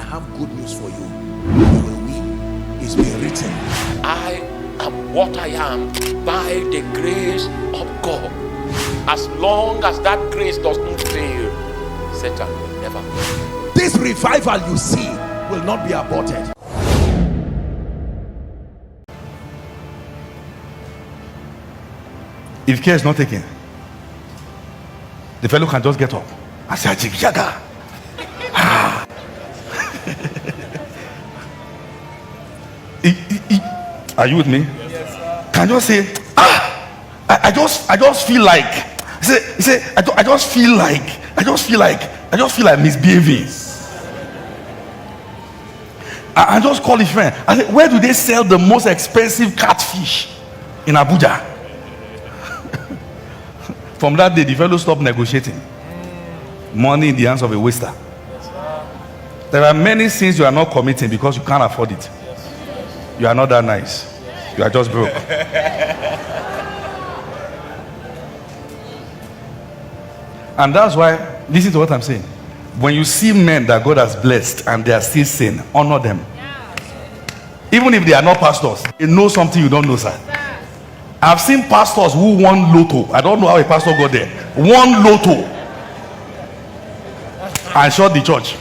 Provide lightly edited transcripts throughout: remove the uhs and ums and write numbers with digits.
have good news for you. You will win. It's been written. I am what I am by the grace of God. As long as that grace does not fail, Satan will never fail. This revival you see will not be aborted. If care is not taken, the fellow can just get up and say, Jaga. Are you with me? Yes, can you say, I just feel like, I just feel like misbehaving. I just call his friend. I said, where do they sell the most expensive catfish? In Abuja. From that day, the fellow stopped negotiating. Money in the hands of a waster. There are many sins you are not committing because you can't afford it. You are not that nice. You are just broke. And that's why, listen to what I'm saying. When you see men that God has blessed and they are still sin, honor them. Even if they are not pastors, they know something you don't know, sir. I've seen pastors who won lotto. I don't know how a pastor got there. Won lotto and shot the church.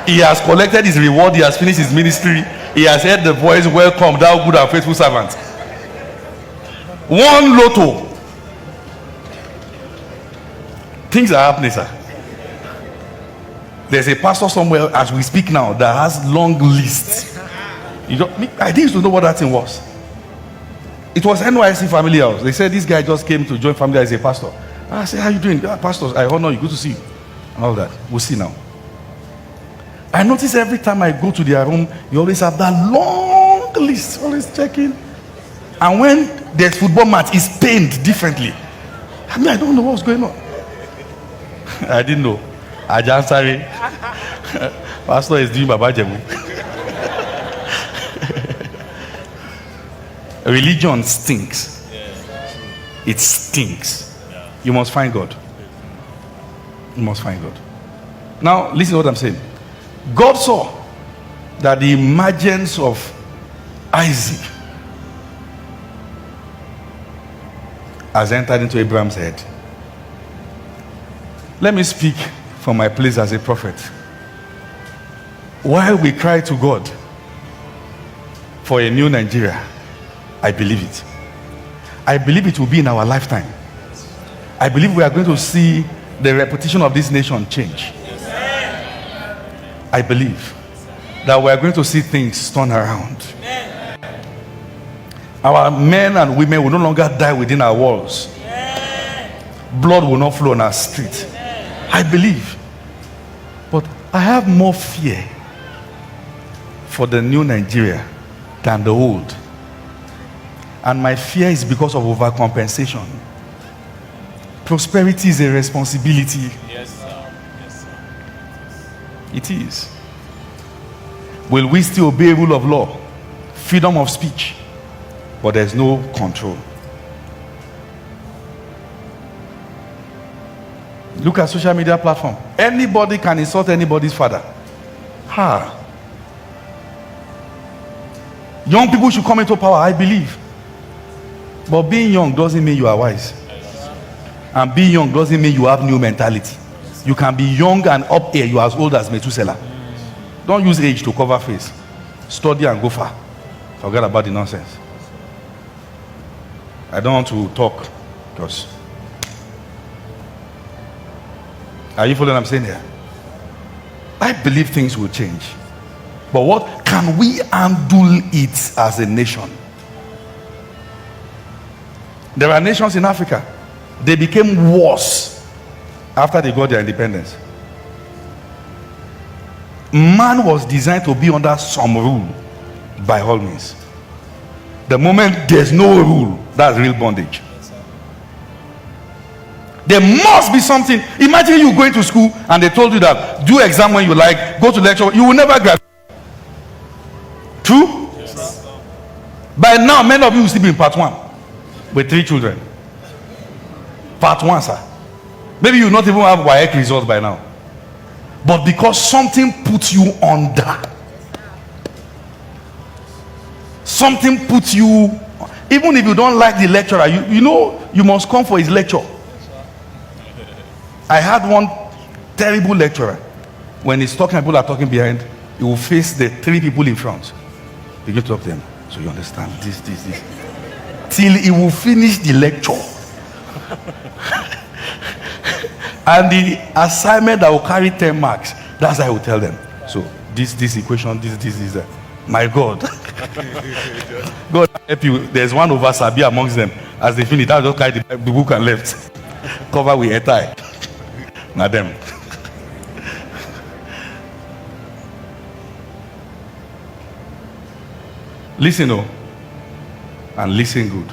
He has collected his reward. He has finished his ministry. He has heard the voice, welcome thou good and faithful servant. Won lotto. Things are happening, sir. There's a pastor somewhere as we speak now that has long lists. I didn't used to know what that thing was. It was NYC Family House. They said this guy just came to join family as a pastor. I said, how you doing? Pastors, I honor you. Good to see you. And all that. We'll see now. I notice every time I go to their room, you always have that long list, always checking. And when there's football match, it's painted differently. I mean, I don't know what's going on. I didn't know. I just sorry. Pastor is doing Baba Jemu. Religion stinks. It stinks. You must find God. You must find God. Now, listen to what I'm saying. God saw that the emergence of Isaac has entered into Abraham's head. Let me speak from my place as a prophet. While we cry to God for a new Nigeria, I believe it. I believe it will be in our lifetime. I believe we are going to see the reputation of this nation change. I believe that we are going to see things turn around. Our men and women will no longer die within our walls. Blood will not flow on our street. I believe. But I have more fear for the new Nigeria than the old. And my fear is because of overcompensation. Prosperity is a responsibility. Yes, sir. Yes, sir. It is. Will we still obey rule of law? Freedom of speech. But there's no control. Look at social media platform. Anybody can insult anybody's father. Young people should come into power, I believe. But being young doesn't mean you are wise. And being young doesn't mean you have new mentality. You can be young and up here, you are as old as Methuselah. Don't use age to cover face. Study and go far. Forget about the nonsense. I don't want to talk because... Are you following what I'm saying here? I believe things will change. But what can we handle it as a nation? There are nations in Africa. They became worse after they got their independence. Man was designed to be under some rule by all means. The moment there's no rule, that's real bondage. There must be something. Imagine you going to school and they told you that do exam when you like, go to lecture, you will never graduate. True? Yes. By now, many of you will still be in part 1 with 3 children. Part 1, sir. Maybe you will not even have WAEC results by now. but because something puts you under. Something puts you, even if you don't like the lecturer, you know you must come for his lecture. I had one terrible lecturer. When he's talking, people are talking behind, he will face the 3 people in front. You get to talk to them. So you understand this. Till he will finish the lecture. And the assignment that will carry 10 marks, that's how I will tell them. So this equation, this. My God. God help you. There's one over Sabi amongst them. As they finish, I'll just carry the book and left. Cover with a tie. Not them. Listen, oh, and listen good.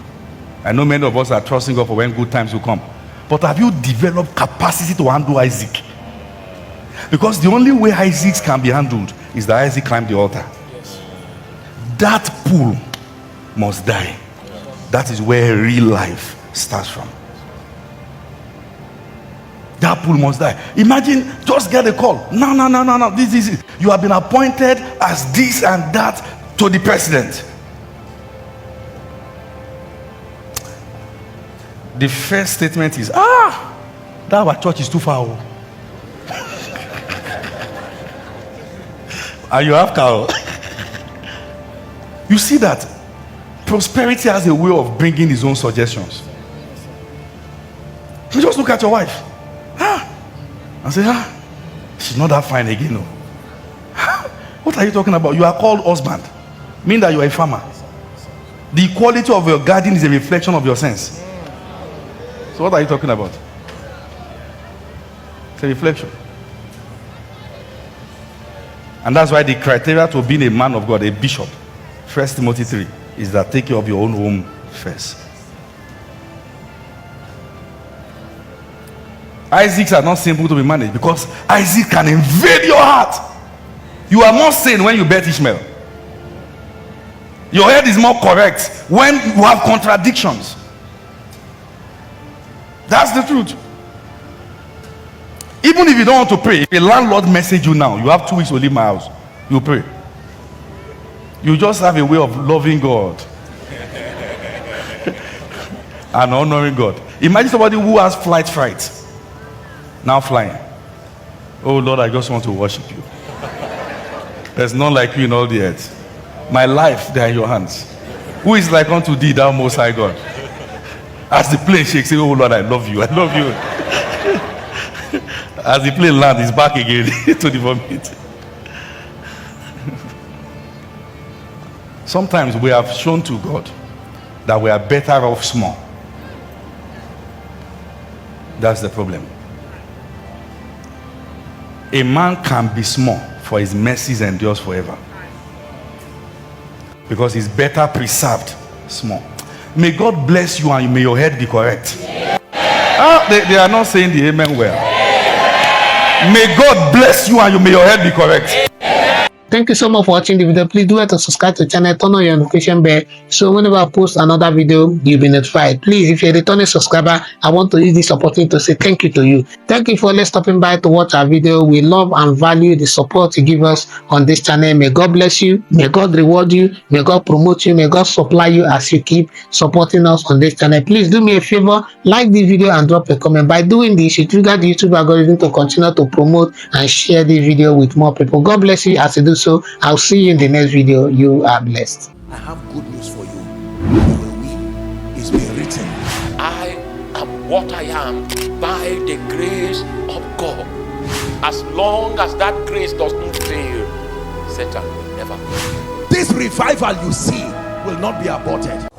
I know many of us are trusting God for when good times will come. But have you developed capacity to handle Isaac? Because the only way Isaac can be handled is that Isaac climbed the altar. Yes. That pool must die. That is where real life starts from. That pool must die. Imagine, just get a call. No. This is it. You have been appointed as this and that to the president. The first statement is, that our church is too far. And you have cow. You see that prosperity has a way of bringing his own suggestions. You just look at your wife and say, she's not that fine again. No. What are you talking about? You are called husband, meaning that you are a farmer. The quality of your garden is a reflection of your sense. So what are you talking about? It's a reflection. And that's why the criteria to being a man of God, a bishop, 1 Timothy 3, is that take care of your own home first. Isaacs are not simple to be managed because Isaac can invade your heart. You are more sane when you bet Ishmael. Your head is more correct when you have contradictions. That's the truth. Even if you don't want to pray, if a landlord message you now, you have 2 weeks to leave my house, you pray. You just have a way of loving God and honoring God. Imagine somebody who has flight fright, now flying. Oh Lord, I just want to worship you. There's none like you in all the earth. My life, they are in your hands. Who is like unto thee, thou most high God? As the plane shakes, say, oh Lord, I love you. I love you. As the plane lands, he's back again to the vomit. Sometimes we have shown to God that we are better off small. That's the problem. A man can be small, for his mercies endures forever. Because he's better preserved small. May God bless you and may your head be correct. They are not saying the amen well. May God bless you and may your head be correct. Thank you so much for watching the video. Please do to subscribe to the channel, turn on your notification bell, so whenever I post another video, you'll be notified. Please, if you're a returning subscriber, I want to use this opportunity to say thank you to you. Thank you for always stopping by to watch our video. We love and value the support you give us on this channel. May God bless you. May God reward you. May God promote you. May God supply you as you keep supporting us on this channel. Please do me a favor, like the video and drop a comment. By doing this, you trigger the YouTube algorithm to continue to promote and share the video with more people. God bless you as you do so. I'll see you in the next video. You are blessed. I have good news for you. You will win. It's been written. I am what I am by the grace of God. As long as that grace does not fail, Satan will never. This revival you see will not be aborted.